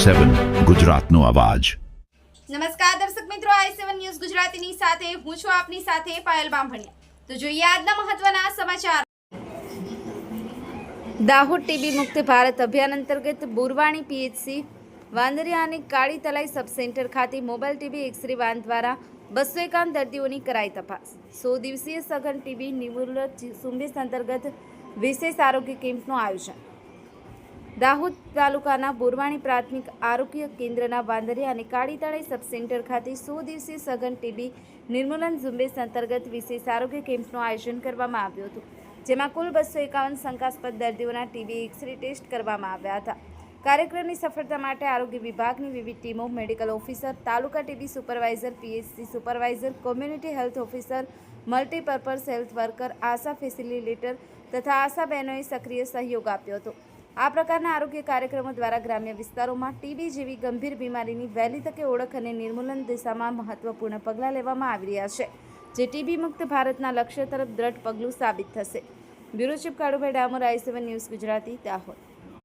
i7 ગુજરાતનો અવાજ। નમસ્કાર દર્શક મિત્રો, i7 ન્યૂઝ ગુજરાતીની સાથે હું છું આપની સાથે પાયલ બામભણિયા। તો જોઈએ આજના મહત્વના સમાચાર। દાહોદ ટીબી મુક્ત ભારત અભિયાન અંતર્ગત બુરવાણી પીએચસી વાંદરિયા અને કાળી તલાઈ સબ સેન્ટર ખાતે મોબાઈલ ટીબી એક્સરે વાન દ્વારા 251 દર્દીઓની કરાઈ તપાસ। 100 દિવસીય સઘન ટીબી નિર્મૂલન ઝુંબેશ અંતર્ગત વિશેષ આરોગ્ય કેમ્પનું આયોજન। દાહોદ તાલુકાના બુરવાણી પ્રાથમિક આરોગ્ય કેન્દ્રના વાંદરિયા અને કાળી તલાઈ સબ સેન્ટર ખાતે 100 દિવસીય સઘન ટીબી નિર્મૂલન ઝુંબેશ અંતર્ગત વિશેષ આરોગ્ય કેમ્પનું આયોજન કરવામાં આવ્યું હતું, જેમાં કુલ 251 શંકાસ્પદ દર્દીઓના ટીબી એક્સરે ટેસ્ટ કરવામાં આવ્યા હતા। કાર્યક્રમની સફળતા માટે આરોગ્ય વિભાગની વિવિધ ટીમો, medical officer, taluka TB supervisor, PHC supervisor, community health officer, multipurpose health worker, ASHA facilitator તથા આશા બહેનોએ સક્રિય સહયોગ આપ્યો હતો। આ પ્રકારના આરોગ્ય કાર્યક્રમો દ્વારા ગ્રામ્ય વિસ્તારોમાં ટીબી જેવી ગંભીર બીમારીની વહેલી તકે ઓળખ અને નિર્મૂલન દિશામાં મહત્વપૂર્ણ પગલાં લેવામાં આવી રહ્યા છે, જે ટીબી મુક્ત ભારતના લક્ષ્ય તરફ દ્રઢ પગલું સાબિત થશે। Bureau chief Kalubhai Damor, i7 news Gujarati, Dahod.